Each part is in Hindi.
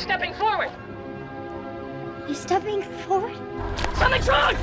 stepping forward. You're stepping forward? Something's wrong!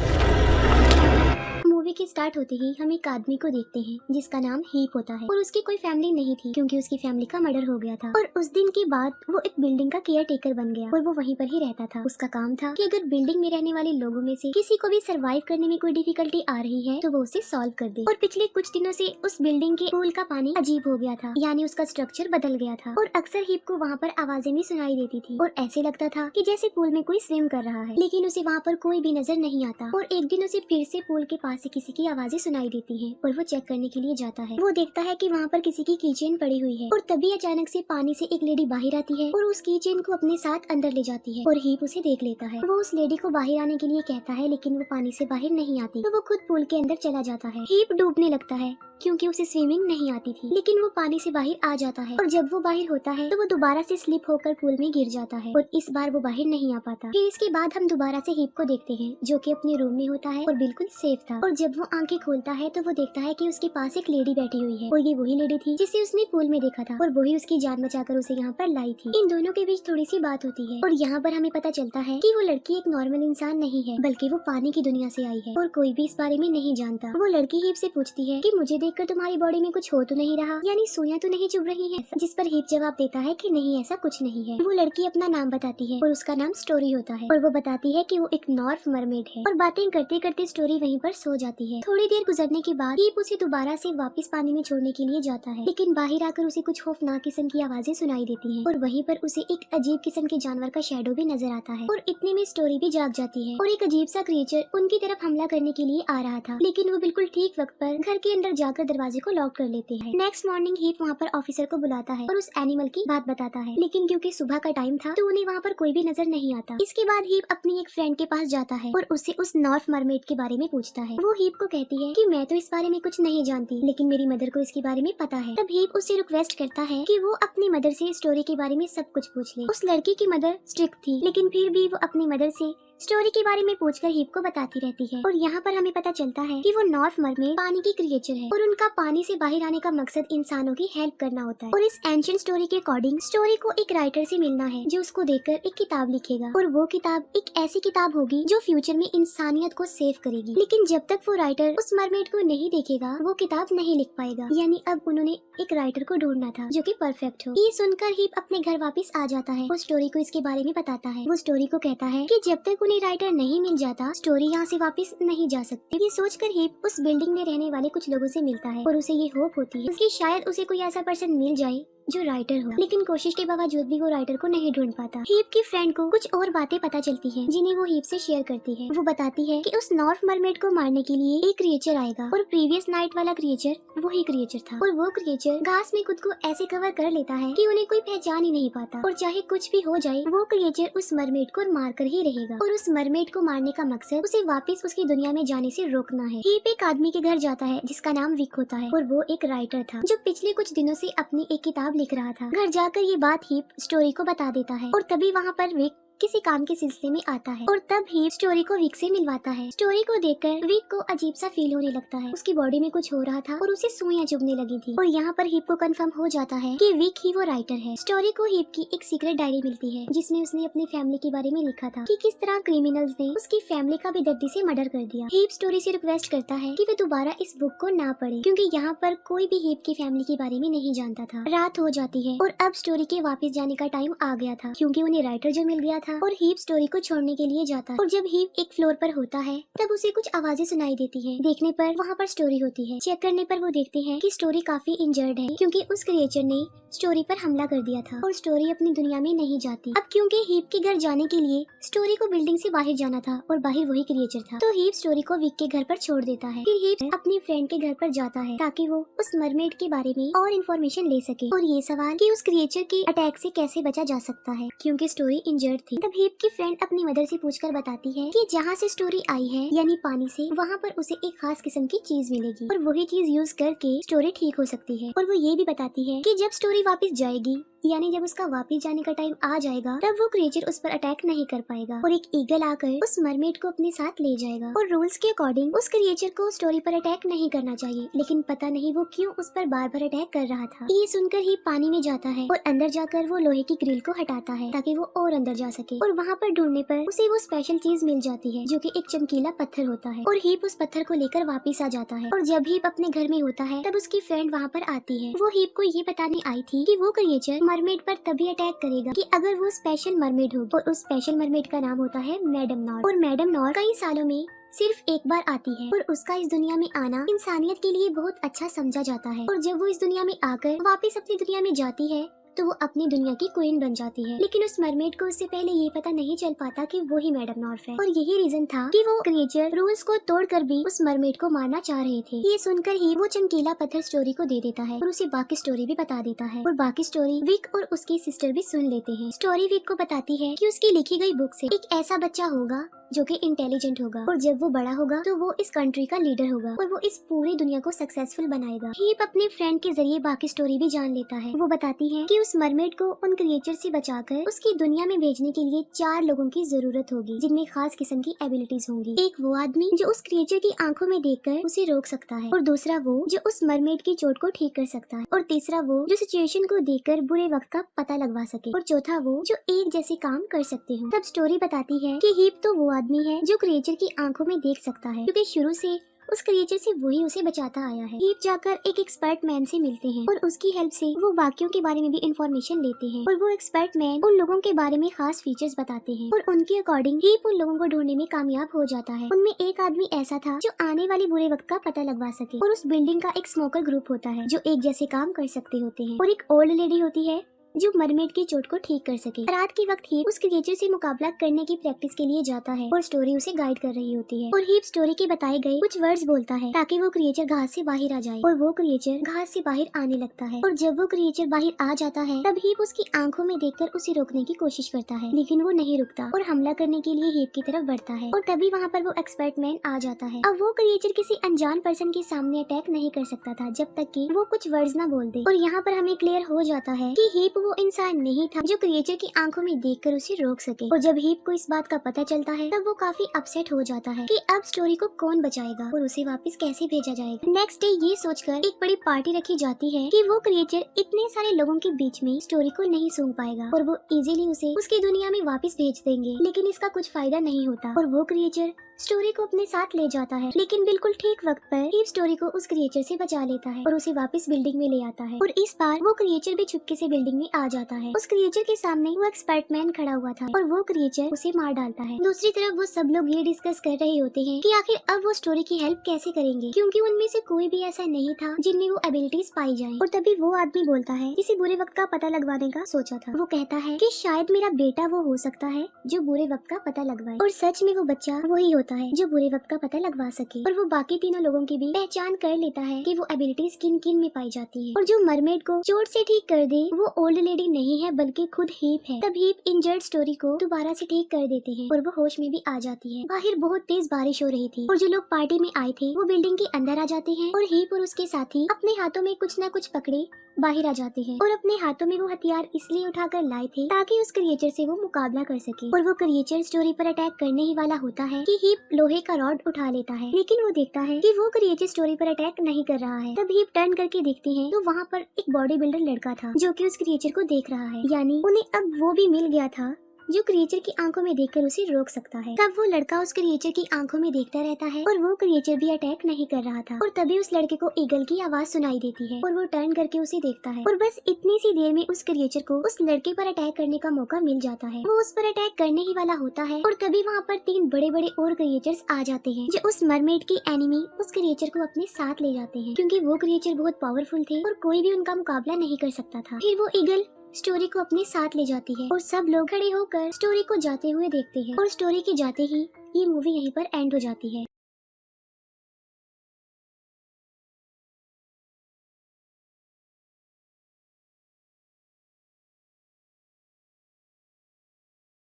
Movie के स्टार्ट होते ही हम एक आदमी को देखते हैं जिसका नाम हीप होता है और उसकी कोई फैमिली नहीं थी क्योंकि उसकी फैमिली का मर्डर हो गया था। और उस दिन के बाद वो एक बिल्डिंग का केयर टेकर बन गया और वो वहीं पर ही रहता था। उसका काम था कि अगर बिल्डिंग में रहने वाले लोगों में से किसी को भी सरवाइव करने में कोई डिफिकल्टी आ रही है तो वो उसे सॉल्व कर दे। और पिछले कुछ दिनों से उस बिल्डिंग के पूल का पानी अजीब हो गया था, यानी उसका स्ट्रक्चर बदल गया था और अक्सर हीप को वहाँ पर आवाजें भी सुनाई देती थी और ऐसे लगता था कि जैसे पूल में कोई स्विम कर रहा है, लेकिन उसे वहाँ पर कोई भी नजर नहीं आता। और एक दिन उसे फिर से पूल के पास से किसी की आवाजें सुनाई देती हैं और वो चेक करने के लिए जाता है। वो देखता है कि वहाँ पर किसी की कीचेन पड़ी हुई है और तभी अचानक से पानी से एक लेडी बाहर आती है और उस कीचेन को अपने साथ अंदर ले जाती है और हीप उसे देख लेता है। वो उस लेडी को बाहर आने के लिए कहता है लेकिन वो पानी से बाहर नहीं आती, तो वो खुद पूल के अंदर चला जाता है। हीप डूबने लगता है क्योंकि उसे स्विमिंग नहीं आती थी, लेकिन वो पानी से बाहर आ जाता है और जब वो बाहर होता है तो वो दोबारा से स्लिप होकर पूल में गिर जाता है और इस बार वो बाहर नहीं आ पाता। फिर इसके बाद हम दोबारा से हीप को देखते हैं जो कि अपने रूम में होता है और बिल्कुल सेफ था। और जब वो आंखें खोलता है तो वो देखता है कि उसके पास एक लेडी बैठी हुई है और ये वही लेडी थी जिसे उसने पूल में देखा था और वही उसकी जान बचाकर उसे यहाँ पर लाई थी। इन दोनों के बीच थोड़ी सी बात होती है और यहाँ पर हमें पता चलता है कि वो लड़की एक नॉर्मल इंसान नहीं है बल्कि वो पानी की दुनिया से आई है और कोई भी इस बारे में नहीं जानता। वो लड़की हीप से पूछती है कि मुझे देखकर तुम्हारी बॉडी में कुछ हो तो नहीं रहा, यानी सुइयां तो नहीं चुभ रही हैं? जिस पर हीप जवाब देता है कि नहीं, ऐसा कुछ नहीं है। वो लड़की अपना नाम बताती है और उसका नाम स्टोरी होता है और वो बताती है कि वो एक नॉर्थ मरमेड है और बातें करते करते स्टोरी वहीं पर सो जाती है। थोड़ी देर गुजरने के बाद हीप उसे दोबारा से वापस पानी में छोड़ने के लिए जाता है, लेकिन बाहर आकर उसे कुछ खौफनाक किस्म की आवाजें सुनाई देती हैं और वहीं पर उसे एक अजीब किस्म के जानवर का शैडो भी नजर आता है और इतने में स्टोरी भी जाग जाती है और एक अजीब सा क्रिएचर उनकी तरफ हमला करने के लिए आ रहा था, लेकिन वो बिल्कुल ठीक वक्त पर घर के अंदर जाकर दरवाजे को लॉक कर लेते हैं। नेक्स्ट मॉर्निंग हीप वहाँ पर ऑफिसर को बुलाता है और उस एनिमल की बात बताता है, लेकिन क्योंकि सुबह का टाइम था तो उन्हें वहाँ पर कोई भी नजर नहीं आता। इसके बाद हीप अपनी एक फ्रेंड के पास जाता है और उससे उस नॉर्थ मरमेड के बारे में पूछता है। वो हीप को कहती है कि मैं तो इस बारे में कुछ नहीं जानती, लेकिन मेरी मदर को इसके बारे में पता है। तब हीप उससे रिक्वेस्ट करता है कि वो अपनी मदर से स्टोरी के बारे में सब कुछ पूछ ले। उस लड़की की मदर स्ट्रिक्ट थी, लेकिन फिर भी वो अपनी मदर से स्टोरी के बारे में पूछकर हीप को बताती रहती है और यहाँ पर हमें पता चलता है कि वो नॉर्थ मरमेड पानी की क्रिएचर है और उनका पानी से बाहर आने का मकसद इंसानों की हेल्प करना होता है। और इस एंशिएंट स्टोरी के अकॉर्डिंग स्टोरी को एक राइटर से मिलना है जो उसको देखकर एक किताब लिखेगा और वो किताब एक ऐसी किताब होगी जो फ्यूचर में इंसानियत को सेव करेगी। लेकिन जब तक वो राइटर उस मरमेड को नहीं देखेगा वो किताब नहीं लिख पाएगा, यानी अब उन्होंने एक राइटर को ढूंढना था जो कि परफेक्ट हो। ये सुनकर हीप अपने घर वापस आ जाता है। वो स्टोरी को इसके बारे में बताता है। वो स्टोरी को कहता है कि जब तक उन्हें राइटर नहीं मिल जाता स्टोरी यहाँ से वापस नहीं जा सकती। ये सोचकर हीप उस बिल्डिंग में रहने वाले कुछ लोगों से मिलता है और उसे ये होप होती है कि शायद उसे कोई ऐसा पर्सन मिल जाए जो राइटर हो, लेकिन कोशिश के बावजूद भी वो राइटर को नहीं ढूंढ पाता। हीप की फ्रेंड को कुछ और बातें पता चलती हैं जिन्हें वो हीप से शेयर करती है। वो बताती है कि उस नॉर्थ मरमेड को मारने के लिए एक क्रिएचर आएगा और प्रीवियस नाइट वाला क्रिएचर वही क्रिएचर था और वो क्रिएचर घास में खुद को ऐसे कवर कर लेता है कि उन्हें कोई पहचान ही नहीं पाता और चाहे कुछ भी हो जाए वो क्रिएचर उस मरमेड को मार कर ही रहेगा और उस मरमेड को मारने का मकसद उसे वापस उसकी दुनिया में जाने से रोकना है। हीप एक आदमी के घर जाता है जिसका नाम विक होता है और वो एक राइटर था जो पिछले कुछ दिनों से अपनी एक किताब लिख रहा था। घर जाकर ये बात हीप स्टोरी को बता देता है और तभी वहाँ पर विक किसी काम के सिलसिले में आता है और तब हीप स्टोरी को विक से मिलवाता है। स्टोरी को देखकर विक को अजीब सा फील होने लगता है। उसकी बॉडी में कुछ हो रहा था और उसे सुइयां चुभने लगी थी और यहाँ पर हीप को कंफर्म हो जाता है कि विक ही वो राइटर है। स्टोरी को हीप की एक सीक्रेट डायरी मिलती है जिसमें उसने अपनी फैमिली के बारे में लिखा था कि किस तरह क्रिमिनल्स ने उसकी फैमिली का बेदर्दी से मर्डर कर दिया। हीप स्टोरी से रिक्वेस्ट करता है कि वे दोबारा इस बुक को ना पढ़े क्योंकि यहाँ पर कोई भी हीप की फैमिली के बारे में नहीं जानता था। रात हो जाती है और अब स्टोरी के वापस जाने का टाइम आ गया था क्योंकि उन्हें राइटर जो मिल गया था और हीप स्टोरी को छोड़ने के लिए जाता है और जब हीप एक फ्लोर पर होता है तब उसे कुछ आवाजें सुनाई देती हैं। देखने पर वहाँ पर स्टोरी होती है। चेक करने पर वो देखते हैं कि स्टोरी काफी इंजर्ड है क्योंकि उस क्रिएचर ने स्टोरी पर हमला कर दिया था और स्टोरी अपनी दुनिया में नहीं जाती। अब क्योंकि हीप के घर जाने के लिए स्टोरी को बिल्डिंग से बाहर जाना था और बाहर वही क्रिएचर था तो हीप स्टोरी को विक के घर पर छोड़ देता है। फिर हीप अपनी फ्रेंड के घर पर जाता है ताकि वो उस मरमेड के बारे में और इन्फॉर्मेशन ले सके और ये सवाल कि उस क्रिएचर के अटैक से कैसे बचा जा सकता है क्योंकि स्टोरी इंजर्ड थी। तब हीप की फ्रेंड अपनी मदर से पूछकर बताती है कि जहाँ से स्टोरी आई है यानी पानी से, वहाँ पर उसे एक खास किस्म की चीज मिलेगी और वही चीज यूज करके स्टोरी ठीक हो सकती है। और वो ये भी बताती है कि जब स्टोरी स्टोरी वापस जाएगी, यानी जब उसका वापस जाने का टाइम आ जाएगा तब वो क्रिएचर उस पर अटैक नहीं कर पाएगा और एक ईगल आकर उस मरमेड को अपने साथ ले जाएगा। और रूल्स के अकॉर्डिंग उस क्रिएचर को स्टोरी पर अटैक नहीं करना चाहिए, लेकिन पता नहीं वो क्यों उस पर बार बार अटैक कर रहा था। ये सुनकर ही पानी में जाता है और अंदर जाकर वो लोहे की ग्रिल को हटाता है ताकि वो और अंदर जा सके। और वहाँ पर ढूंढने पर उसे वो स्पेशल चीज मिल जाती है जो कि एक चमकीला पत्थर होता है। और हीप उस पत्थर को लेकर वापिस आ जाता है। और जब हीप अपने घर में होता है तब उसकी फ्रेंड वहाँ पर आती है। वो हीप को ये बताने आई थी कि वो क्रिएचर मरमेड पर तभी अटैक करेगा कि अगर वो स्पेशल मरमेड होगी। और उस स्पेशल मरमेड का नाम होता है मैडम नॉर। और मैडम नॉर कई सालों में सिर्फ एक बार आती है और उसका इस दुनिया में आना इंसानियत के लिए बहुत अच्छा समझा जाता है। और जब वो इस दुनिया में आकर वापस अपनी दुनिया में जाती है तो वो अपनी दुनिया की क्वीन बन जाती है। लेकिन उस मरमेड को उससे पहले ये पता नहीं चल पाता कि वो ही मैडम नॉर्फ है। और यही रीजन था कि वो क्रिएचर रूल्स को तोड़कर भी उस मरमेड को मारना चाह रहे थे। ये सुनकर ही वो चमकीला पत्थर स्टोरी को दे देता है और उसे बाकी स्टोरी भी बता देता है। और बाकी स्टोरी विक और उसकी सिस्टर भी सुन लेते हैं। स्टोरी विक को बताती है कि उसकी लिखी गई बुक से एक ऐसा बच्चा होगा जो कि इंटेलिजेंट होगा और जब वो बड़ा होगा तो वो इस कंट्री का लीडर होगा और वो इस पूरी दुनिया को सक्सेसफुल बनाएगा। हीप अपने फ्रेंड के जरिए बाकी स्टोरी भी जान लेता है। वो बताती है कि उस मरमेड को उन क्रिएचर से बचाकर उसकी दुनिया में भेजने के लिए 4 लोगों की जरूरत होगी जिनमें खास किस्म की एबिलिटीज होंगी। एक वो आदमी जो उस क्रिएचर की आंखों में देखकर उसे रोक सकता है, और दूसरा वो जो उस मरमेड की चोट को ठीक कर सकता है, और तीसरा वो जो सिचुएशन को देखकर बुरे वक्त का पता लगवा सके, और चौथा वो जो एक जैसे काम कर सकते हो। तब स्टोरी बताती है कि हीप तो वो आदमी है जो क्रिएचर की आंखों में देख सकता है, क्योंकि शुरू से उस क्रिएचर से वही उसे बचाता आया है। हीप जाकर एक एक्सपर्ट मैन से मिलते हैं और उसकी हेल्प से वो बाकियों के बारे में भी इंफॉर्मेशन लेते हैं। और वो एक्सपर्ट मैन उन लोगों के बारे में खास फीचर्स बताते हैं और उनके अकॉर्डिंग हीप उन लोगों को ढूंढने में कामयाब हो जाता है। उनमें एक आदमी ऐसा था जो आने वाले बुरे वक्त का पता लगवा सके, और उस बिल्डिंग का एक स्मोकर ग्रुप होता है जो एक जैसे काम कर सकते होते हैं, और एक ओल्ड लेडी होती है जो मरमेड की चोट को ठीक कर सके। रात के वक्त हीप उस क्रिएचर से मुकाबला करने की प्रैक्टिस के लिए जाता है और स्टोरी उसे गाइड कर रही होती है। और हीप स्टोरी के बताए गए कुछ वर्ड्स बोलता है ताकि वो क्रिएचर घास से बाहर आ जाए, और वो क्रिएचर घास से बाहर आने लगता है। और जब वो क्रिएचर बाहर आ जाता है तब हीप उसकी आंखों में देखकर उसे रोकने की कोशिश करता है, लेकिन वो नहीं रुकता और हमला करने के लिए हीप की तरफ बढ़ता है। और तभी वहाँ पर वो एक्सपर्ट मैन आ जाता है। अब वो क्रिएचर किसी अनजान पर्सन के सामने अटैक नहीं कर सकता था जब तक कि वो कुछ वर्ड्स ना बोल दे। और यहाँ पर हमें क्लियर हो जाता है कि हीप वो इंसान नहीं था जो क्रिएचर की आंखों में देखकर उसे रोक सके। और जब हीप को इस बात का पता चलता है तब वो काफी अपसेट हो जाता है कि अब स्टोरी को कौन बचाएगा और उसे वापस कैसे भेजा जाएगा। नेक्स्ट डे ये सोचकर एक बड़ी पार्टी रखी जाती है कि वो क्रिएचर इतने सारे लोगों के बीच में स्टोरी को नहीं सूंघ पाएगा और वो इजीली उसे उसकी दुनिया में वापस भेज देंगे। लेकिन इसका कुछ फायदा नहीं होता और वो क्रिएचर स्टोरी को अपने साथ ले जाता है, लेकिन बिल्कुल ठीक वक्त पर हीप स्टोरी को उस क्रिएचर से बचा लेता है और उसे वापस बिल्डिंग में ले आता है। और इस बार वो क्रिएचर भी चुपके से बिल्डिंग में आ जाता है। उस क्रिएचर के सामने वो एक्सपर्ट मैन खड़ा हुआ था और वो क्रिएचर उसे मार डालता है। दूसरी तरफ वो सब लोग ये डिस्कस कर रहे होते हैं कि आखिर अब वो स्टोरी की हेल्प कैसे करेंगे, क्योंकि उनमें से कोई भी ऐसा नहीं था जिनमें वो एबिलिटीज पाई जाए। और तभी वो आदमी बोलता है किसी बुरे वक्त का पता लगवाने का सोचा था। वो कहता है कि शायद मेरा बेटा वो हो सकता है जो बुरे वक्त का पता लगवाए, और सच में वो बच्चा वही होता है जो बुरे वक्त का पता लगवा सके। और वो बाकी तीनों लोगों की भी पहचान कर लेता है कि वो एबिलिटीज किन किन में पाई जाती है। और जो मरमेड को चोट से ठीक कर दे वो ओल्ड लेडी नहीं है बल्कि खुद हीप है। तब हीप इंजर्ड स्टोरी को दोबारा से ठीक कर देते हैं और वो होश में भी आ जाती है। बाहर बहुत तेज बारिश हो रही थी और जो लोग पार्टी में आए थे वो बिल्डिंग के अंदर आ जाते हैं, और हीप और उसके साथी अपने हाथों में कुछ न कुछ पकड़े बाहर आ जाते हैं। और अपने हाथों में वो हथियार इसलिए उठाकर लाए थे ताकि उस क्रिएचर से वो मुकाबला कर सके। और वो क्रिएचर स्टोरी पर अटैक करने ही वाला होता है कि हीप लोहे का रॉड उठा लेता है, लेकिन वो देखता है कि वो क्रिएचर स्टोरी पर अटैक नहीं कर रहा है। तब हीप टर्न करके देखती है तो वहाँ पर एक बॉडी बिल्डर लड़का था जो कि उस क्रिएचर को देख रहा है, यानी उन्हें अब वो भी मिल गया था जो क्रिएचर की आंखों में देखकर उसे रोक सकता है। तब वो लड़का उस क्रिएचर की आंखों में देखता रहता है और वो क्रिएचर भी अटैक नहीं कर रहा था। और तभी उस लड़के को ईगल की आवाज सुनाई देती है और वो टर्न करके उसे देखता है, और बस इतनी सी देर में उस क्रिएचर को उस लड़के पर अटैक करने का मौका मिल जाता है। वो उस पर अटैक करने ही वाला होता है और तभी वहाँ पर 3 बड़े बड़े और क्रिएचर्स आ जाते हैं जो उस मरमेड की एनिमी उस क्रिएचर को अपने साथ ले जाते हैं, क्योंकि वो क्रिएचर बहुत पावरफुल थे और कोई भी उनका मुकाबला नहीं कर सकता था। फिर वो ईगल स्टोरी को अपने साथ ले जाती है और सब लोग खड़े होकर स्टोरी को जाते हुए देखते हैं, और स्टोरी के जाते ही ये मूवी यहीं पर एंड हो जाती है।